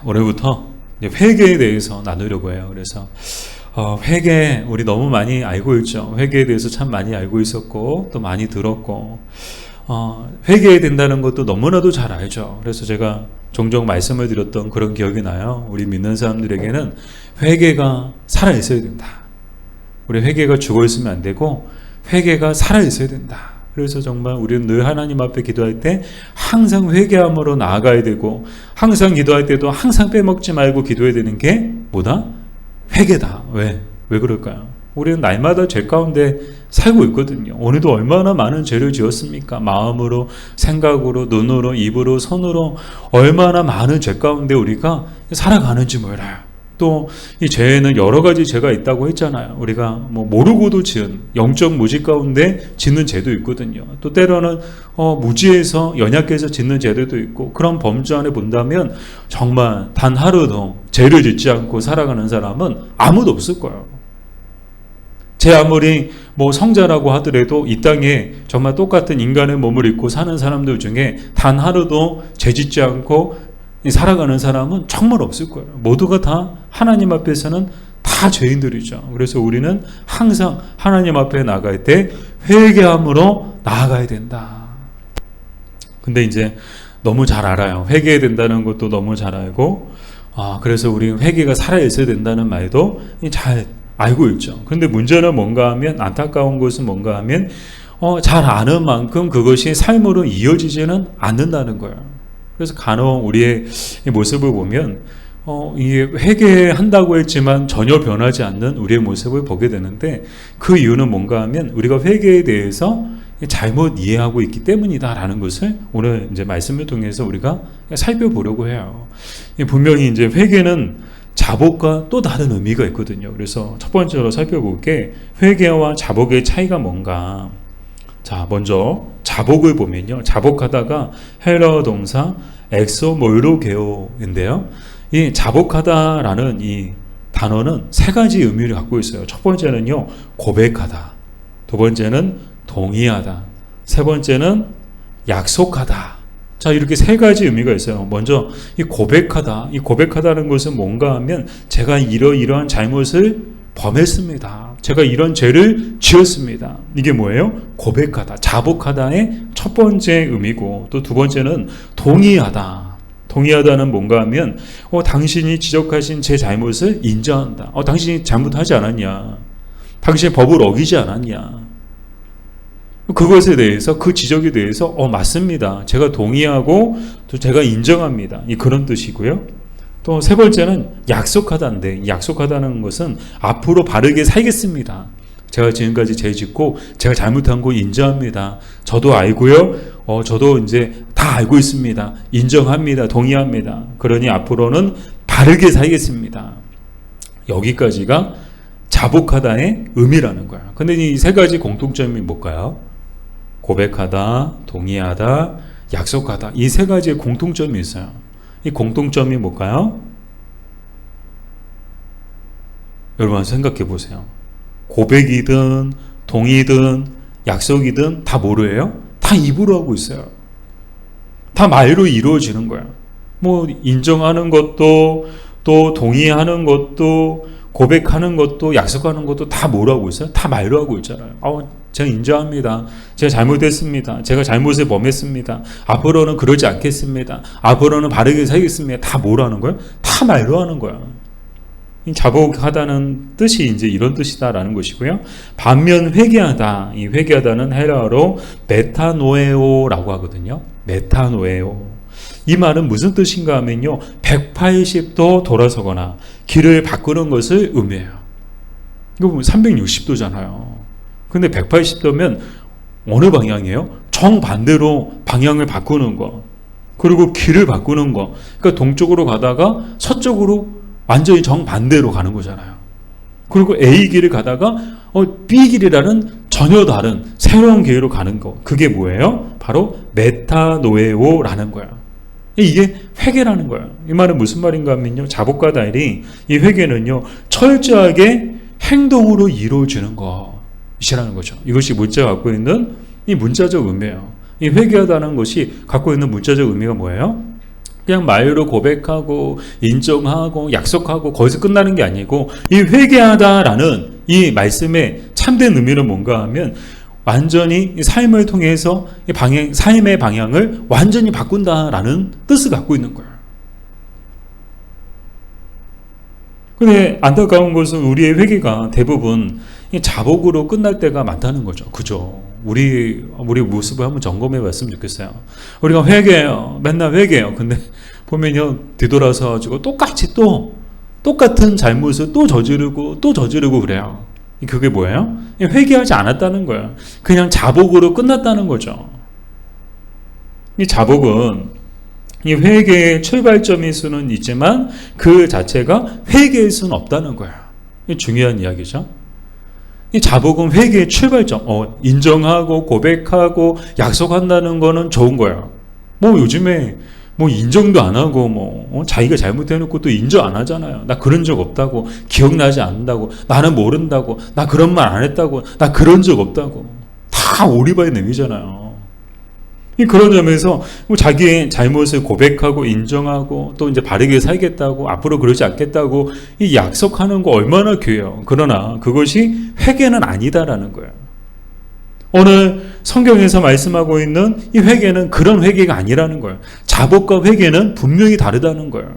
올해부터 회개에 대해서 나누려고 해요. 그래서 회개 우리 너무 많이 알고 있죠. 회개에 대해서 참 많이 알고 있었고 또 많이 들었고 회개해야 된다는 것도 너무나도 잘 알죠. 그래서 제가 종종 말씀을 드렸던 그런 기억이 나요. 우리 믿는 사람들에게는 회개가 살아있어야 된다. 우리 회개가 죽어있으면 안 되고 회개가 살아있어야 된다. 그래서 정말 우리는 늘 하나님 앞에 기도할 때 항상 회개함으로 나아가야 되고, 항상 기도할 때도 항상 빼먹지 말고 기도해야 되는 게 뭐다? 회개다. 왜 그럴까요? 우리는 날마다 죄 가운데 살고 있거든요. 오늘도 얼마나 많은 죄를 지었습니까? 마음으로, 생각으로, 눈으로, 입으로, 손으로 얼마나 많은 죄 가운데 우리가 살아가는지 몰라요. 또 이 죄에는 여러 가지 죄가 있다고 했잖아요. 우리가 모르고도 지은 영적 무지 가운데 짓는 죄도 있거든요. 또 때로는 무지해서 연약해서 짓는 죄들도 있고, 그런 범주 안에 본다면 정말 단 하루도 죄를 짓지 않고 살아가는 사람은 아무도 없을 거예요. 제 아무리 성자라고 하더라도 이 땅에 정말 똑같은 인간의 몸을 입고 사는 사람들 중에 단 하루도 죄 짓지 않고 살아가는 사람은 정말 없을 거예요. 모두가 다 하나님 앞에서는 다 죄인들이죠. 그래서 우리는 항상 하나님 앞에 나갈 때 회개함으로 나아가야 된다. 근데 이제 너무 잘 알아요. 회개해야 된다는 것도 너무 잘 알고, 그래서 우리 회개가 살아있어야 된다는 말도 잘 알고 있죠. 근데 문제는 뭔가 하면, 안타까운 것은 뭔가 하면 잘 아는 만큼 그것이 삶으로 이어지지는 않는다는 거예요. 그래서 간혹 우리의 모습을 보면 이게 회개한다고 했지만 전혀 변하지 않는 우리의 모습을 보게 되는데, 그 이유는 뭔가 하면 우리가 회개에 대해서 잘못 이해하고 있기 때문이다라는 것을 오늘 이제 말씀을 통해서 우리가 살펴보려고 해요. 분명히 이제 회개는 자복과 또 다른 의미가 있거든요. 그래서 첫 번째로 살펴볼게, 회개와 자복의 차이가 뭔가. 자, 먼저 자복을 보면요, 자복하다가 헬라어 동사 엑소몰로게오인데요, 이 자복하다라는 이 단어는 세 가지 의미를 갖고 있어요. 첫 번째는요, 고백하다. 두 번째는 동의하다. 세 번째는 약속하다. 자, 이렇게 세 가지 의미가 있어요. 먼저 이 고백하다. 이 고백하다는 것은 뭔가 하면 제가 이러이러한 잘못을 범했습니다. 제가 이런 죄를 지었습니다. 이게 뭐예요? 고백하다. 자복하다의 첫 번째 의미고, 또 두 번째는 동의하다. 동의하다는 뭔가 하면 당신이 지적하신 제 잘못을 인정한다. 당신이 잘못하지 않았냐? 당신이 법을 어기지 않았냐? 그것에 대해서, 그 지적에 대해서 맞습니다. 제가 동의하고 또 제가 인정합니다. 그런 뜻이고요. 또 세 번째는 약속하다인데, 약속하다는 것은 앞으로 바르게 살겠습니다. 제가 지금까지 죄 짓고 제가 잘못한 거 인정합니다. 저도 알고요. 저도 이제 다 알고 있습니다. 인정합니다. 동의합니다. 그러니 앞으로는 바르게 살겠습니다. 여기까지가 자복하다의 의미라는 거예요. 근데 이 세 가지 공통점이 뭘까요? 고백하다, 동의하다, 약속하다. 이 세 가지의 공통점이 있어요. 이 공통점이 뭘까요? 여러분 생각해 보세요. 고백이든 동의든 약속이든 다 뭐로 해요? 다 입으로 하고 있어요. 다 말로 이루어지는 거예요. 인정하는 것도, 또 동의하는 것도, 고백하는 것도, 약속하는 것도 다 뭐로 하고 있어요? 다 말로 하고 있잖아요. 제가 인정합니다. 제가 잘못했습니다. 제가 잘못을 범했습니다. 앞으로는 그러지 않겠습니다. 앞으로는 바르게 살겠습니다. 다 뭐로 하는 거예요? 다 말로 하는 거예요. 자복하다는 뜻이 이제 이런 뜻이다라는 것이고요. 반면 회개하다, 이 회개하다는 헬라어로 메타노에오라고 하거든요. 메타노에오. 이 말은 무슨 뜻인가 하면요, 180도 돌아서거나 길을 바꾸는 것을 의미해요. 이거 보면 360도잖아요. 근데 180도면 어느 방향이에요? 정반대로 방향을 바꾸는 거, 그리고 길을 바꾸는 거. 그러니까 동쪽으로 가다가 서쪽으로 완전히 정반대로 가는 거잖아요. 그리고 A 길을 가다가 B 길이라는 전혀 다른 새로운 길로 가는 거. 그게 뭐예요? 바로 메타노에오라는 거예요. 이게 회개라는 거예요. 이 말은 무슨 말인가 하면요, 자복과 달리 이 회개는요, 철저하게 행동으로 이루어지는 것이라는 거죠. 이것이 문자가 갖고 있는 이 문자적 의미예요. 이 회개하다는 것이 갖고 있는 문자적 의미가 뭐예요? 그냥 말로 고백하고 인정하고 약속하고 거기서 끝나는 게 아니고, 이 회개하다라는 이 말씀의 참된 의미는 뭔가 하면 완전히 삶을 통해서 삶의 방향을 완전히 바꾼다라는 뜻을 갖고 있는 거예요. 근데 안타까운 것은 우리의 회개가 대부분 자복으로 끝날 때가 많다는 거죠. 그죠? 우리 모습을 한번 점검해 봤으면 좋겠어요. 우리가 회개해요. 맨날 회개해요. 근데 보면요, 뒤돌아서 가지고 똑같은 잘못을 또 저지르고 그래요. 그게 뭐예요? 회개하지 않았다는 거예요. 그냥 자복으로 끝났다는 거죠. 이 자복은 이 회개의 출발점일 수는 있지만 그 자체가 회개일 수는 없다는 거예요. 이 중요한 이야기죠. 이 자복은 회개의 출발점. 인정하고 고백하고 약속한다는 거는 좋은 거예요. 요즘에 인정도 안 하고 자기가 잘못해놓고 또 인정 안 하잖아요. 나 그런 적 없다고, 기억나지 않는다고, 나는 모른다고, 나 그런 말 안 했다고, 나 그런 적 없다고. 다 오리바이 내미잖아요. 그런 점에서 자기의 잘못을 고백하고 인정하고 또 이제 바르게 살겠다고, 앞으로 그러지 않겠다고 이 약속하는 거 얼마나 귀해요. 그러나 그것이 회개는 아니다라는 거예요. 오늘 성경에서 말씀하고 있는 이 회개는 그런 회개가 아니라는 거예요. 자복과 회개는 분명히 다르다는 거예요.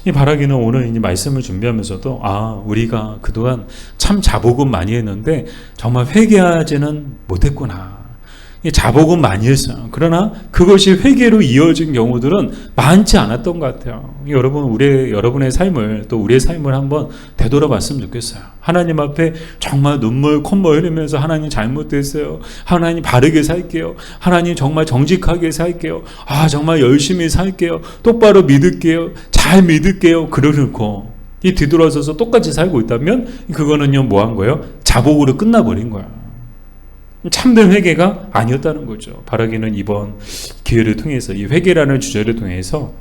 이 바라기는 오늘 이 말씀을 준비하면서도 우리가 그동안 참 자복은 많이 했는데 정말 회개하지는 못했구나. 자복은 많이 했어요. 그러나 그것이 회개로 이어진 경우들은 많지 않았던 것 같아요. 여러분, 여러분의 삶을, 또 우리의 삶을 한번 되돌아봤으면 좋겠어요. 하나님 앞에 정말 눈물 콧물 흘리면서 하나님 잘못됐어요. 하나님 바르게 살게요. 하나님 정말 정직하게 살게요. 정말 열심히 살게요. 똑바로 믿을게요. 잘 믿을게요. 그러놓고 이 뒤돌아서서 똑같이 살고 있다면 그거는요, 뭐 한 거예요? 자복으로 끝나버린 거야. 참된 회개가 아니었다는 거죠. 바라기는 이번 기회를 통해서, 이 회개라는 주제를 통해서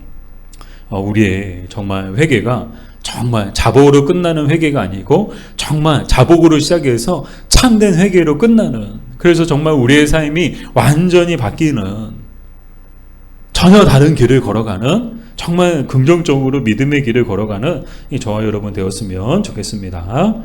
우리의 정말 회개가 정말 자복으로 끝나는 회개가 아니고 정말 자복으로 시작해서 참된 회개로 끝나는, 그래서 정말 우리의 삶이 완전히 바뀌는, 전혀 다른 길을 걸어가는, 정말 긍정적으로 믿음의 길을 걸어가는 저와 여러분 되었으면 좋겠습니다.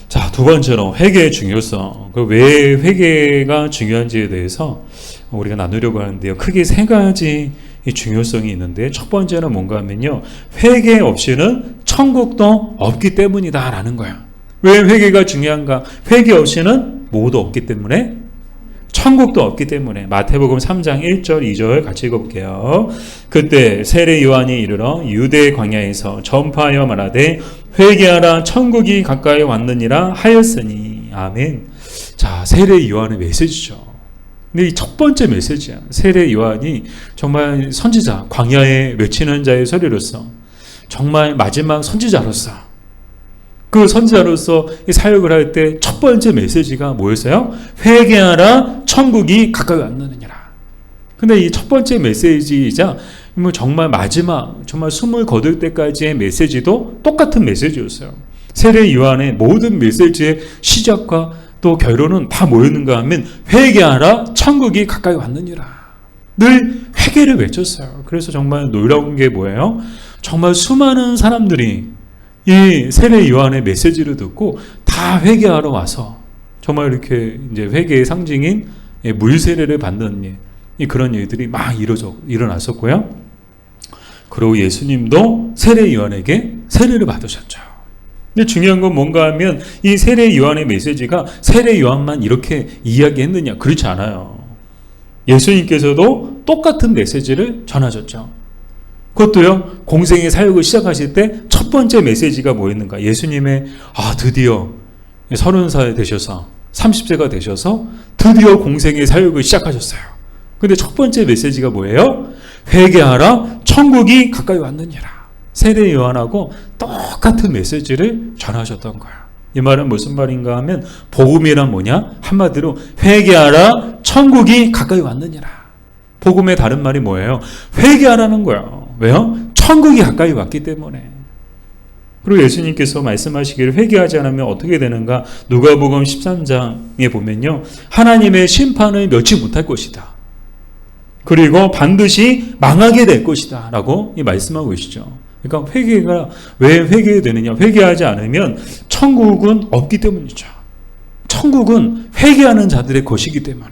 자, 두 번째로 회개의 중요성. 왜 회개가 중요한지에 대해서 우리가 나누려고 하는데요. 크게 세 가지 중요성이 있는데, 첫 번째는 뭔가 하면요, 회개 없이는 천국도 없기 때문이다라는 거예요. 왜 회개가 중요한가? 회개 없이는 뭐도 없기 때문에, 천국도 없기 때문에. 마태복음 3장 1절 2절 같이 읽어볼게요. 그때 세례 요한이 이르러 유대 광야에서 전파하여 말하되 회개하라, 천국이 가까이 왔느니라 하였으니. 아멘. 자, 세례 요한의 메시지죠. 근데 이 첫 번째 메시지야. 세례 요한이 정말 선지자, 광야에 외치는 자의 소리로서 정말 마지막 선지자로서, 그 선지자로서 이 사역을 할 때 첫 번째 메시지가 뭐였어요? 회개하라, 천국이 가까이 왔느니라. 근데 이 첫 번째 메시지이자 정말 마지막, 정말 숨을 거둘 때까지의 메시지도 똑같은 메시지였어요. 세례 요한의 모든 메시지의 시작과 또 결론은 다 뭐였는가 하면 회개하라, 천국이 가까이 왔느니라. 늘 회개를 외쳤어요. 그래서 정말 놀라운 게 뭐예요? 정말 수많은 사람들이 이 세례 요한의 메시지를 듣고 다 회개하러 와서 정말 이렇게 이제 회개의 상징인 물 세례를 받는 그런 일들이 막 일어났었고요. 그리고 예수님도 세례 요한에게 세례를 받으셨죠. 근데 중요한 건 뭔가 하면 이 세례 요한의 메시지가 세례 요한만 이렇게 이야기했느냐? 그렇지 않아요. 예수님께서도 똑같은 메시지를 전하셨죠. 그것도요, 공생의 사역을 시작하실 때 첫 번째 메시지가 뭐였는가? 예수님의 드디어 30살 되셔서 30세가 되셔서 드디어 공생의 사역을 시작하셨어요. 근데 첫 번째 메시지가 뭐예요? 회개하라, 천국이 가까이 왔느니라. 세례 요한하고 똑같은 메시지를 전하셨던 거예요. 이 말은 무슨 말인가 하면, 복음이란 뭐냐? 한마디로 회개하라, 천국이 가까이 왔느니라. 복음의 다른 말이 뭐예요? 회개하라는 거예요. 왜요? 천국이 가까이 왔기 때문에. 그리고 예수님께서 말씀하시기를 회개하지 않으면 어떻게 되는가? 누가복음 13장에 보면요, 하나님의 심판을 면치 못할 것이다. 그리고 반드시 망하게 될 것이다 라고 말씀하고 계시죠. 그러니까 회개가 왜 회개되느냐, 회개하지 않으면 천국은 없기 때문이죠. 천국은 회개하는 자들의 것이기 때문에.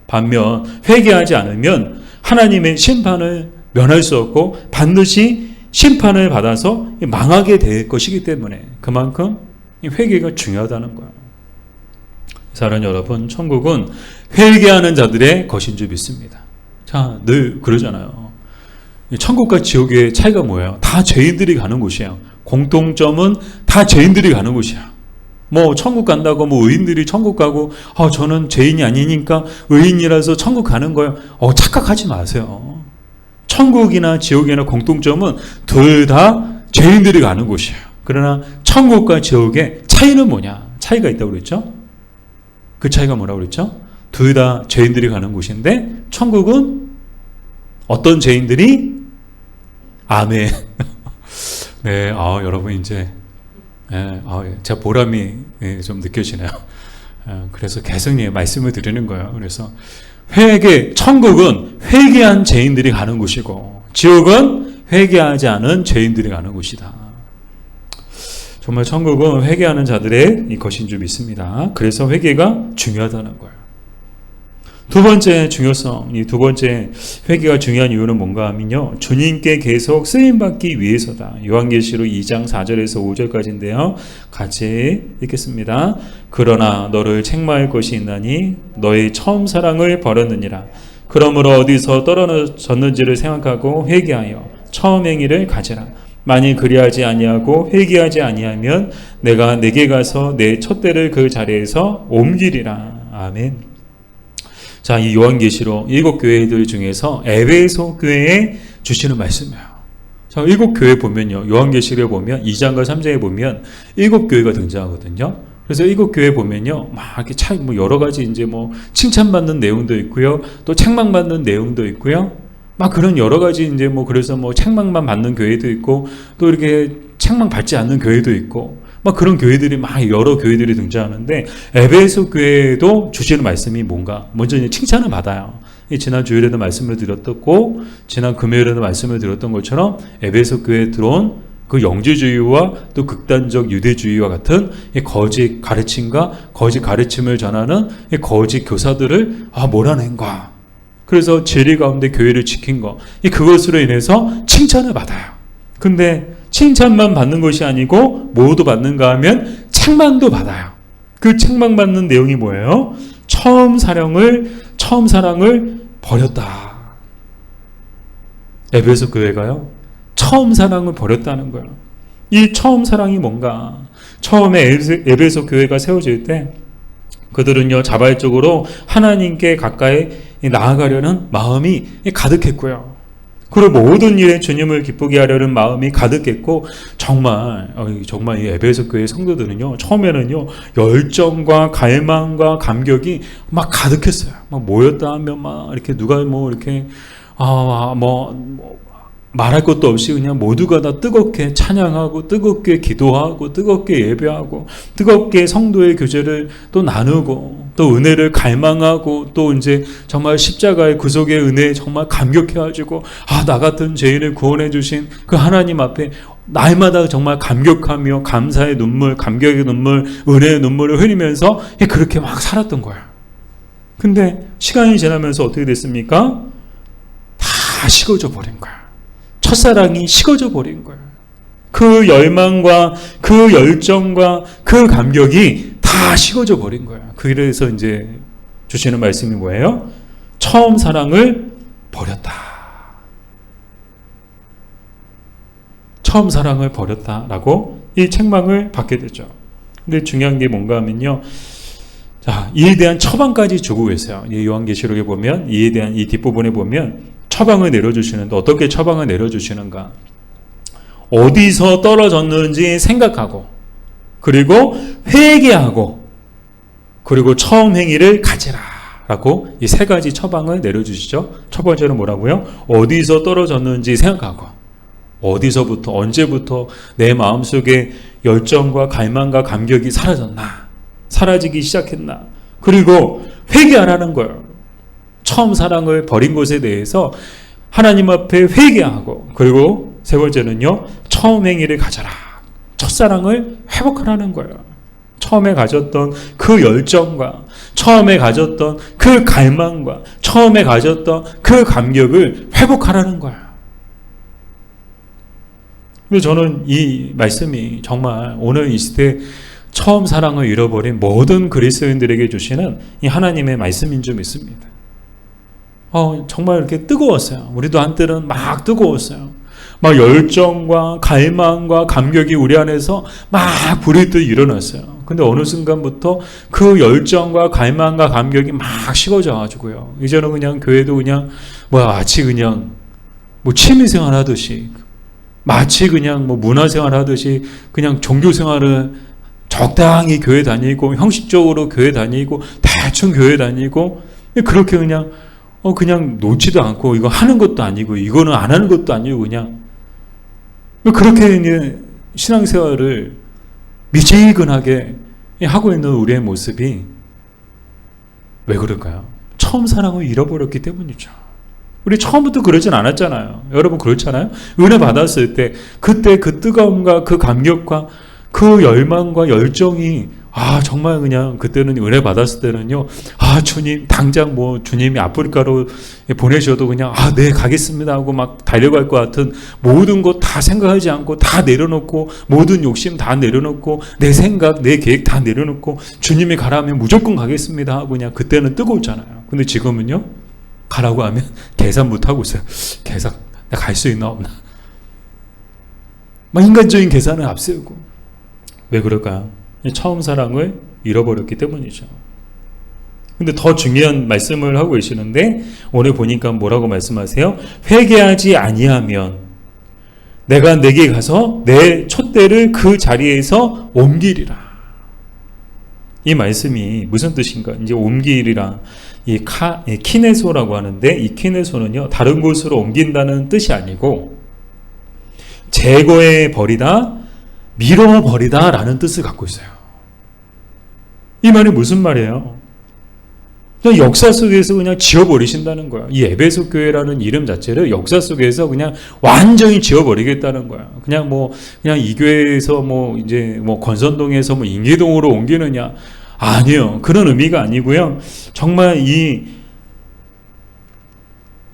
반면 회개하지 않으면 하나님의 심판을 면할 수 없고 반드시 심판을 받아서 망하게 될 것이기 때문에 그만큼 회개가 중요하다는 거예요. 사랑하는 여러분, 천국은 회개하는 자들의 것인 줄 믿습니다. 자, 늘 그러잖아요. 천국과 지옥의 차이가 뭐예요? 다 죄인들이 가는 곳이에요. 공통점은 다 죄인들이 가는 곳이야. 뭐 천국 간다고 뭐 의인들이 천국 가고 저는 죄인이 아니니까 의인이라서 천국 가는 거예요. 착각하지 마세요. 천국이나 지옥이나 공통점은 둘 다 죄인들이 가는 곳이에요. 그러나 천국과 지옥의 차이는 뭐냐? 차이가 있다고 그랬죠? 그 차이가 뭐라고 그랬죠? 둘 다 죄인들이 가는 곳인데 천국은 어떤 죄인들이? 아멘. 네, 여러분 이제 제 보람이 좀 느껴지네요. 그래서 계속 말씀을 드리는 거예요. 그래서 천국은 회개한 죄인들이 가는 곳이고 지옥은 회개하지 않은 죄인들이 가는 곳이다. 정말 천국은 회개하는 자들의 것인 줄 믿습니다. 그래서 회개가 중요하다는 거예요. 두 번째 중요성, 이 두 번째 회개가 중요한 이유는 뭔가 하면요, 주님께 계속 쓰임받기 위해서다. 요한계시록 2장 4절에서 5절까지인데요. 같이 읽겠습니다. 그러나 너를 책망할 것이 있나니 너의 처음 사랑을 버렸느니라. 그러므로 어디서 떨어졌는지를 생각하고 회개하여 처음 행위를 가지라. 만일 그리하지 아니하고 회개하지 아니하면 내가 내게 가서 내 촛대를 그 자리에서 옮기리라. 아멘. 자, 이 요한계시록 7교회들 중에서 에베소 교회에 주시는 말씀이에요. 자, 7교회 보면요, 요한계시록에 보면 2장과 3장에 보면 7교회가 등장하거든요. 그래서 7교회 보면요, 막 이렇게 여러 가지 이제 칭찬받는 내용도 있고요, 또 책망받는 내용도 있고요, 막 그런 여러 가지 이제 그래서 책망만 받는 교회도 있고, 또 이렇게 책망 받지 않는 교회도 있고, 막 그런 교회들이 여러 교회들이 등장하는데, 에베소 교회도 주시는 말씀이 뭔가? 먼저 칭찬을 받아요. 지난 주일에도 말씀을 드렸고, 지난 금요일에도 말씀을 드렸던 것처럼, 에베소 교회에 들어온 그 영지주의와 또 극단적 유대주의와 같은 거짓 가르침과 거짓 가르침을 전하는 거짓 교사들을 몰아낸가. 그래서 진리 가운데 교회를 지킨 거, 그것으로 인해서 칭찬을 받아요. 근데 칭찬만 받는 것이 아니고 뭐도 받는가 하면 책망도 받아요. 그 책망받는 내용이 뭐예요? 처음 사랑을 버렸다. 에베소 교회가요, 처음 사랑을 버렸다는 거예요. 이 처음 사랑이 뭔가? 처음에 에베소 교회가 세워질 때 그들은요, 자발적으로 하나님께 가까이 나아가려는 마음이 가득했고요. 그리고 모든 일에 주님을 기쁘게 하려는 마음이 가득했고, 정말 이 에베소 교회 성도들은요, 처음에는요, 열정과 갈망과 감격이 막 가득했어요. 막 모였다 하면 막 이렇게 누가 이렇게 말할 것도 없이 그냥 모두가 다 뜨겁게 찬양하고 뜨겁게 기도하고 뜨겁게 예배하고 뜨겁게 성도의 교제를 또 나누고 또 은혜를 갈망하고 또 이제 정말 십자가의 구속의 은혜에 정말 감격해가지고 나 같은 죄인을 구원해 주신 그 하나님 앞에 날마다 정말 감격하며 감사의 눈물, 감격의 눈물, 은혜의 눈물을 흘리면서 그렇게 막 살았던 거예요. 근데 시간이 지나면서 어떻게 됐습니까? 다 식어져 버린 거예요. 첫사랑이 식어져 버린 거예요. 그 열망과 그 열정과 그 감격이 다 식어져 버린 거예요. 그래서 이제 주시는 말씀이 뭐예요? 처음 사랑을 버렸다. 처음 사랑을 버렸다라고 이 책망을 받게 되죠. 근데 중요한 게 뭔가 하면요, 자, 이에 대한 처방까지 주고 계세요. 이 요한계시록에 보면 이에 대한 이 뒷부분에 보면 처방을 내려주시는데, 어떻게 처방을 내려주시는가? 어디서 떨어졌는지 생각하고, 그리고 회개하고, 그리고 처음 행위를 가지라 라고 이 세 가지 처방을 내려주시죠. 첫 번째는 뭐라고요? 어디서 떨어졌는지 생각하고, 어디서부터, 언제부터 내 마음속에 열정과 갈망과 감격이 사라졌나, 사라지기 시작했나, 그리고 회개하라는 거예요. 처음 사랑을 버린 것에 대해서 하나님 앞에 회개하고, 그리고 세 번째는요, 처음 행위를 가져라. 첫사랑을 회복하라는 거예요. 처음에 가졌던 그 열정과 처음에 가졌던 그 갈망과 처음에 가졌던 그 감격을 회복하라는 거예요. 그래서 저는 이 말씀이 정말 오늘 이 시대 처음 사랑을 잃어버린 모든 그리스도인들에게 주시는 이 하나님의 말씀인 줄 믿습니다. 정말 이렇게 뜨거웠어요. 우리도 한때는 막 뜨거웠어요. 막 열정과 갈망과 감격이 우리 안에서 막 불이 뜨 일어났어요. 근데 어느 순간부터 그 열정과 갈망과 감격이 막 식어져 가지고요. 이제는 그냥 교회도 그냥 마치 그냥 취미생활 하듯이, 마치 그냥 문화생활 하듯이 그냥 종교생활을 적당히 교회 다니고 형식적으로 교회 다니고 대충 교회 다니고 그렇게 그냥 놓지도 않고, 이거 하는 것도 아니고 이거는 안 하는 것도 아니고 그냥 그렇게 이제 신앙생활을 미지근하게 하고 있는 우리의 모습이 왜 그럴까요? 처음 사랑을 잃어버렸기 때문이죠. 우리 처음부터 그러진 않았잖아요. 여러분 그렇잖아요? 은혜 받았을 때 그때 그 뜨거움과 그 감격과 그 열망과 열정이 정말 그냥 그때는 은혜 받았을 때는요, 주님 당장 주님이 아프리카로 보내셔도 그냥 네 가겠습니다 하고 막 달려갈 것 같은, 모든 것 다 생각하지 않고 다 내려놓고, 모든 욕심 다 내려놓고, 내 생각 내 계획 다 내려놓고 주님이 가라면 무조건 가겠습니다 하고 그냥 그때는 뜨거웠잖아요. 근데 지금은요, 가라고 하면 계산 못 하고 있어요. 계산 내가 갈 수 있나 없나, 막 인간적인 계산을 앞세우고. 왜 그럴까요? 처음 사랑을 잃어버렸기 때문이죠. 근데 더 중요한 말씀을 하고 계시는데, 오늘 보니까 뭐라고 말씀하세요? 회개하지 아니하면 내가 내게 가서 내 촛대를 그 자리에서 옮기리라. 이 말씀이 무슨 뜻인가? 이제 옮기리라, 이 키네소라고 하는데, 이 키네소는요, 다른 곳으로 옮긴다는 뜻이 아니고 제거해 버리다, 밀어버리다 라는 뜻을 갖고 있어요. 이 말이 무슨 말이에요? 그냥 역사 속에서 그냥 지워버리신다는 거야. 이 에베소 교회라는 이름 자체를 역사 속에서 그냥 완전히 지워버리겠다는 거야. 그냥 이 교회에서 이제 권선동에서 인계동으로 옮기느냐? 아니요. 그런 의미가 아니고요. 정말 이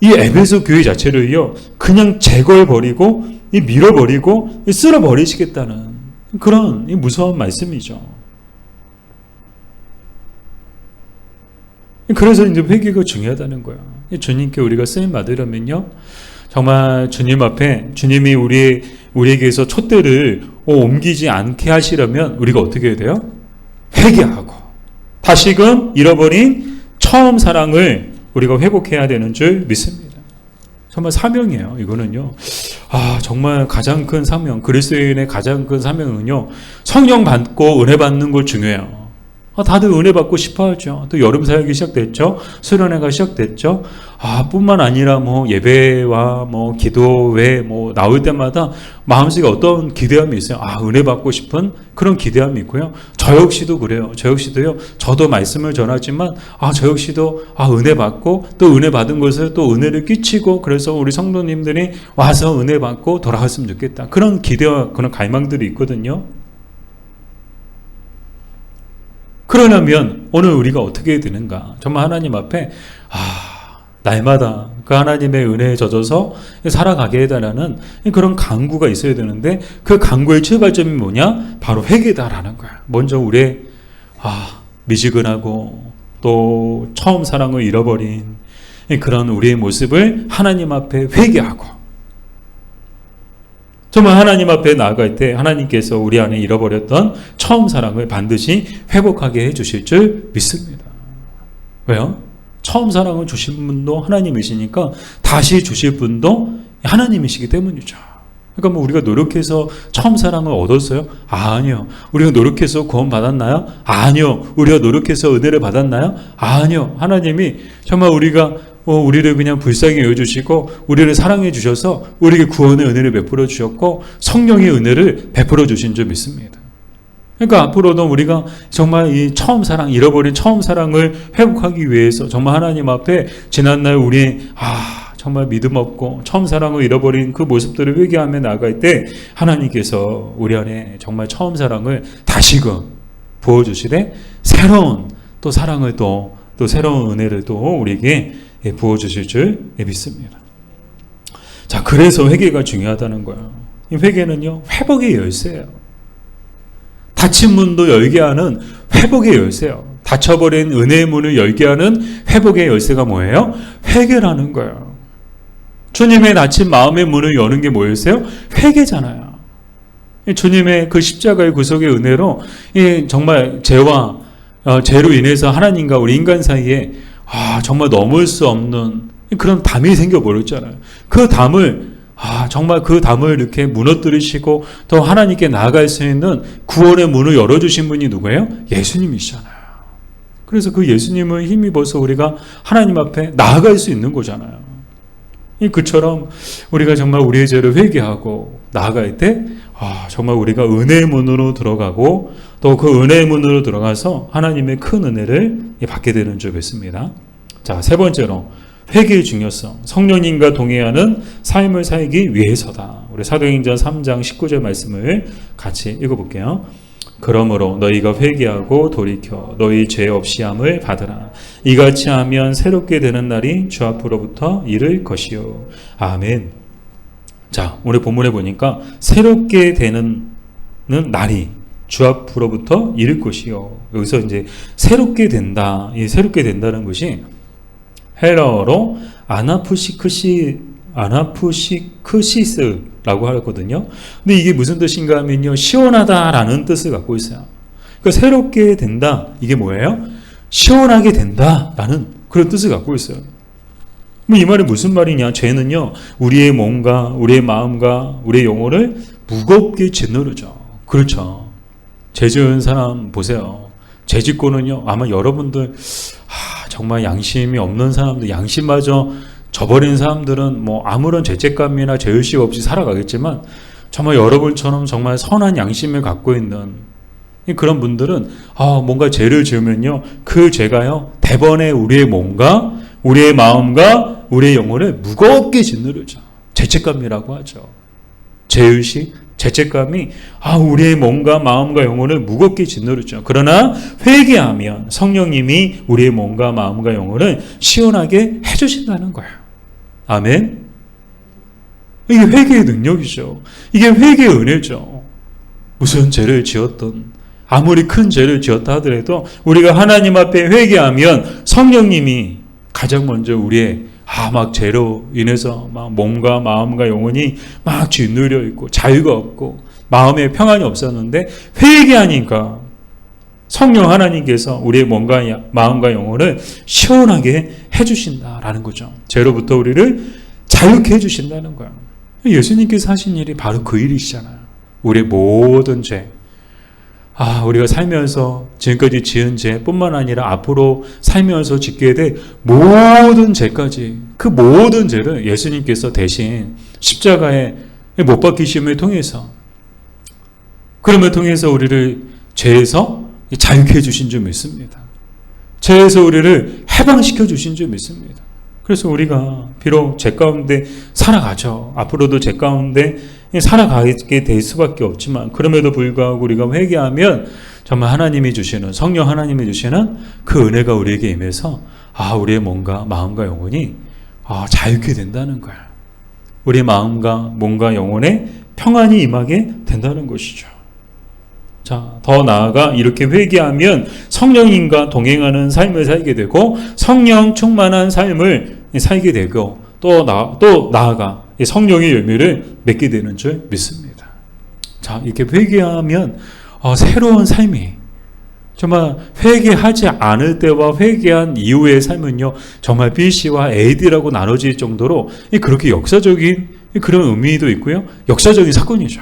에베소 교회 자체를요, 그냥 제거해버리고, 밀어버리고, 쓸어버리시겠다는 그런 무서운 말씀이죠. 그래서 이제 회개가 중요하다는 거야. 주님께 우리가 쓰임 받으려면요, 정말 주님 앞에, 주님이 우리에게서 촛대를 옮기지 않게 하시려면 우리가 어떻게 해야 돼요? 회개하고 다시금 잃어버린 처음 사랑을 우리가 회복해야 되는 줄 믿습니다. 정말 사명이에요. 이거는요, 정말 가장 큰 사명, 그리스도인의 가장 큰 사명은요, 성령 받고 은혜 받는 거 중요해요. 다들 은혜 받고 싶어 하죠. 또 여름 사역이 시작됐죠. 수련회가 시작됐죠. 뿐만 아니라 예배와 기도회 나올 때마다 마음속에 어떤 기대함이 있어요. 은혜 받고 싶은 그런 기대함이 있고요. 저 역시도 그래요. 저 역시도요. 저도 말씀을 전하지만 저 역시도 은혜 받고, 또 은혜 받은 것을 또 은혜를 끼치고, 그래서 우리 성도님들이 와서 은혜 받고 돌아갔으면 좋겠다. 그런 기대와 그런 갈망들이 있거든요. 그러려면 오늘 우리가 어떻게 해야 되는가? 정말 하나님 앞에 날마다 그 하나님의 은혜에 젖어서 살아가게 해달라는 그런 간구가 있어야 되는데, 그 간구의 출발점이 뭐냐? 바로 회개다라는 거야. 먼저 우리의 미지근하고 또 처음 사랑을 잃어버린 그런 우리의 모습을 하나님 앞에 회개하고, 정말 하나님 앞에 나아갈 때 하나님께서 우리 안에 잃어버렸던 처음 사랑을 반드시 회복하게 해주실 줄 믿습니다. 왜요? 처음 사랑을 주신 분도 하나님이시니까 다시 주실 분도 하나님이시기 때문이죠. 그러니까 우리가 노력해서 처음 사랑을 얻었어요? 아니요. 우리가 노력해서 구원 받았나요? 아니요. 우리가 노력해서 은혜를 받았나요? 아니요. 하나님이 정말 우리를 그냥 불쌍히 여겨주시고 우리를 사랑해 주셔서 우리에게 구원의 은혜를 베풀어 주셨고 성령의 은혜를 베풀어 주신 줄 믿습니다. 그러니까 앞으로도 우리가 정말 이 처음 사랑, 잃어버린 처음 사랑을 회복하기 위해서 정말 하나님 앞에 지난날 우리 정말 믿음 없고 처음 사랑을 잃어버린 그 모습들을 회개하며 나아갈 때 하나님께서 우리 안에 정말 처음 사랑을 다시금 부어주시되 새로운 또 사랑을 또 새로운 은혜를 또 우리에게 부어주실 줄 믿습니다. 자, 그래서 회개가 중요하다는 거예요. 이 회개는요, 회복의 열쇠예요. 닫힌 문도 열게 하는 회복의 열쇠예요. 닫혀버린 은혜의 문을 열게 하는 회복의 열쇠가 뭐예요? 회개라는 거예요. 주님의 닫힌 마음의 문을 여는 게 뭐였어요? 회개잖아요. 주님의 그 십자가의 구속의 은혜로 정말 죄로 인해서 하나님과 우리 인간 사이에 정말 넘을 수 없는 그런 담이 생겨버렸잖아요. 그 담을 정말 그 담을 이렇게 무너뜨리시고 또 하나님께 나아갈 수 있는 구원의 문을 열어주신 분이 누구예요? 예수님이시잖아요. 그래서 그 예수님을 힘입어서 우리가 하나님 앞에 나아갈 수 있는 거잖아요. 그처럼 우리가 정말 우리의 죄를 회개하고 나아갈 때 정말 우리가 은혜의 문으로 들어가고 또 그 은혜의 문으로 들어가서 하나님의 큰 은혜를 받게 되는 줄 믿습니다. 자, 세 번째로 회개의 중요성, 성령님과 동행하는 삶을 살기 위해서다. 우리 사도행전 3장 19절 말씀을 같이 읽어볼게요. 그러므로 너희가 회개하고 돌이켜 너희 죄 없이 함을 받으라. 이같이 하면 새롭게 되는 날이 주 앞으로부터 이를 것이요. 아멘. 자, 오늘 본문에 보니까 새롭게 되는 날이 주 앞으로부터 이를 것이요. 여기서 이제 새롭게 된다. 이 새롭게 된다는 것이 헬라어로 아나푸시크시스라고 하거든요. 근데 이게 무슨 뜻인가 하면요, 시원하다라는 뜻을 갖고 있어요. 그러니까 새롭게 된다, 이게 뭐예요? 시원하게 된다라는 그런 뜻을 갖고 있어요. 이 말이 무슨 말이냐? 죄는요, 우리의 몸과 우리의 마음과 우리의 영혼을 무겁게 짓누르죠. 그렇죠. 죄 지은 사람 보세요. 죄 짓고는요, 아마 여러분들 정말 양심이 없는 사람들, 양심마저 저버린 사람들은 뭐 아무런 죄책감이나 죄의식 없이 살아가겠지만 정말 여러분처럼 정말 선한 양심을 갖고 있는 그런 분들은 뭔가 죄를 지으면요, 그 죄가요 대번에 우리의 몸과 우리의 마음과 우리의 영혼을 무겁게 짓누르죠. 죄책감이라고 하죠. 죄의식, 죄책감이 우리의 몸과 마음과 영혼을 무겁게 짓누르죠. 그러나 회개하면 성령님이 우리의 몸과 마음과 영혼을 시원하게 해주신다는 거예요. 아멘. 이게 회개의 능력이죠. 이게 회개의 은혜죠. 무슨 죄를 지었던, 아무리 큰 죄를 지었다 하더라도 우리가 하나님 앞에 회개하면 성령님이 가장 먼저 우리의 막 죄로 인해서 막 몸과 마음과 영혼이 막 짓누려 있고 자유가 없고 마음에 평안이 없었는데 회개하니까 성령 하나님께서 우리의 몸과 마음과 영혼을 시원하게 해주신다라는 거죠. 죄로부터 우리를 자유케 해주신다는 거예요. 예수님께서 하신 일이 바로 그 일이시잖아요. 우리의 모든 죄, 우리가 살면서 지금까지 지은 죄뿐만 아니라 앞으로 살면서 짓게 될 모든 죄까지, 그 모든 죄를 예수님께서 대신 십자가에 못 박히심을 통해서, 그럼을 통해서 우리를 죄에서 자유케 해주신 줄 믿습니다. 죄에서 우리를 해방시켜 주신 줄 믿습니다. 그래서 우리가 비록 죄 가운데 살아가죠. 앞으로도 죄 가운데 살아가게 될 수밖에 없지만 그럼에도 불구하고 우리가 회개하면 정말 하나님이 주시는, 성령 하나님이 주시는 그 은혜가 우리에게 임해서 우리의 몸과 마음과 영혼이 자유케 된다는 거야. 우리의 마음과 몸과 영혼에 평안이 임하게 된다는 것이죠. 자, 더 나아가 이렇게 회개하면 성령님과 동행하는 삶을 살게 되고 성령 충만한 삶을 살게 되고 또 나아가 성령의 열매를 맺게 되는 줄 믿습니다. 자, 이렇게 회개하면 새로운 삶이, 정말 회개하지 않을 때와 회개한 이후의 삶은요, 정말 BC와 AD라고 나눠질 정도로 그렇게 역사적인 그런 의미도 있고요, 역사적인 사건이죠.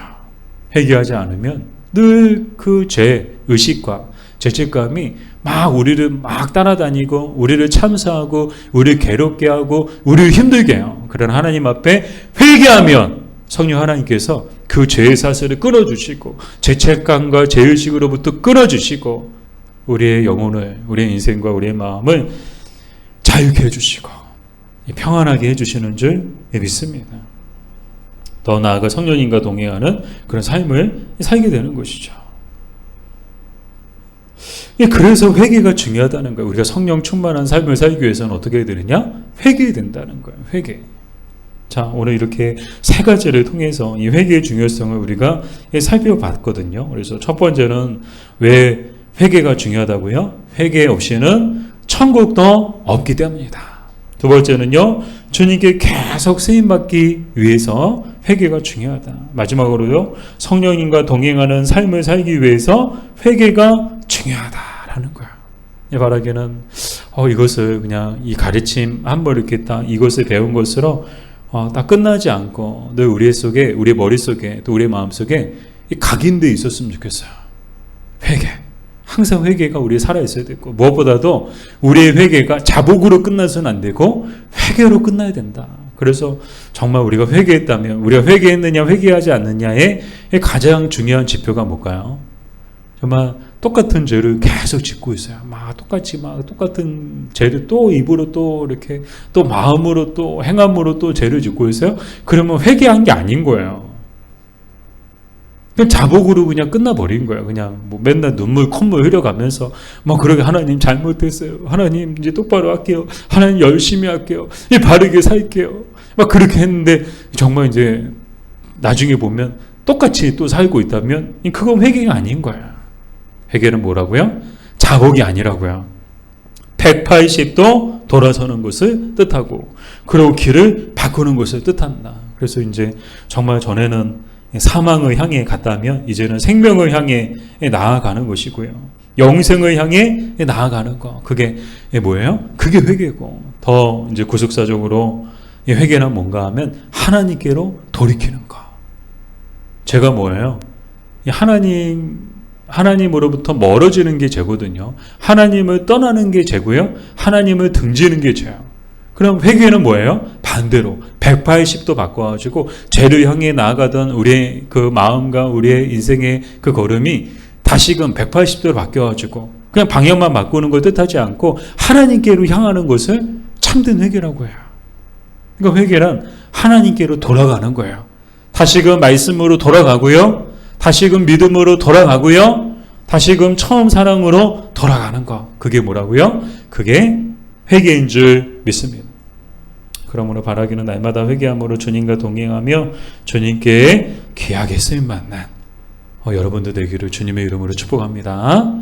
회개하지 않으면 늘 그 죄 의식과 죄책감이 막 우리를 막 따라다니고 우리를 참사하고 우리를 괴롭게 하고 우리를 힘들게 해요. 그러나 하나님 앞에 회개하면 성령 하나님께서 그 죄의 사슬을 끊어주시고 죄책감과 죄의식으로부터 끊어주시고 우리의 영혼을, 우리의 인생과 우리의 마음을 자유케 해주시고 평안하게 해주시는 줄 믿습니다. 더 나아가 성령님과 동행하는 그런 삶을 살게 되는 것이죠. 그래서 회개가 중요하다는 거예요. 우리가 성령 충만한 삶을 살기 위해서는 어떻게 해야 되느냐? 회개해야 된다는 거예요. 회개. 자, 오늘 이렇게 세 가지를 통해서 이 회개의 중요성을 우리가 살펴봤거든요. 그래서 첫 번째는 왜 회개가 중요하다고요? 회개 없이는 천국도 없기 때문이다. 두 번째는요, 주님께 계속 쓰임받기 위해서 회개가 중요하다. 마지막으로요, 성령님과 동행하는 삶을 살기 위해서 회개가 중요하다라는 거예요. 바라기는 이것을 그냥 이 가르침 한번 이렇게 딱 이것을 배운 것으로 딱 끝나지 않고 늘 우리 속에, 우리 머릿속에 또 우리 마음속에 각인되어 있었으면 좋겠어요. 회개. 항상 회개가 우리에 살아있어야 되고 무엇보다도 우리의 회개가 자복으로 끝나서는 안 되고 회개로 끝나야 된다. 그래서 정말 우리가 회개했다면 우리가 회개했느냐 회개하지 않느냐의 가장 중요한 지표가 뭘까요? 정말 똑같은 죄를 계속 짓고 있어요. 막 똑같은 죄를 또 입으로 또 이렇게 또 마음으로 또 행함으로 또 죄를 짓고 있어요. 그러면 회개한 게 아닌 거예요. 그냥 자복으로 그냥 끝나버린 거예요. 그냥 뭐 맨날 눈물 콧물 흘려가면서 그러게 하나님 잘못했어요. 하나님 이제 똑바로 할게요. 하나님 열심히 할게요. 바르게 살게요. 막 그렇게 했는데 정말 이제 나중에 보면 똑같이 또 살고 있다면 그건 회개가 아닌 거예요. 회개는 뭐라고요? 자복이 아니라고요. 180도 돌아서는 것을 뜻하고 그리고 길을 바꾸는 것을 뜻한다. 그래서 이제 정말 전에는 사망을 향해 갔다면 이제는 생명을 향해 나아가는 것이고요. 영생을 향해 나아가는 거. 그게 뭐예요? 그게 회개고. 더 이제 구속사적으로 회개는 뭔가 하면 하나님께로 돌이키는 거. 죄가 뭐예요? 하나님으로부터 멀어지는 게 죄거든요. 하나님을 떠나는 게 죄고요. 하나님을 등지는 게 죄예요. 그럼 회개는 뭐예요? 반대로 180도 바꿔가지고 죄를 향해 나아가던 우리의 그 마음과 우리의 인생의 그 걸음이 다시금 180도로 바뀌어가지고 그냥 방향만 바꾸는 걸 뜻하지 않고 하나님께로 향하는 것을 참된 회개라고 해요. 그러니까 회개란 하나님께로 돌아가는 거예요. 다시금 말씀으로 돌아가고요. 다시금 믿음으로 돌아가고요. 다시금 처음 사랑으로 돌아가는 거. 그게 뭐라고요? 그게 회개인 줄 믿습니다. 그러므로 바라기는 날마다 회개함으로 주님과 동행하며 주님께 귀하게 쓰임 받는 여러분들 되기를 주님의 이름으로 축복합니다.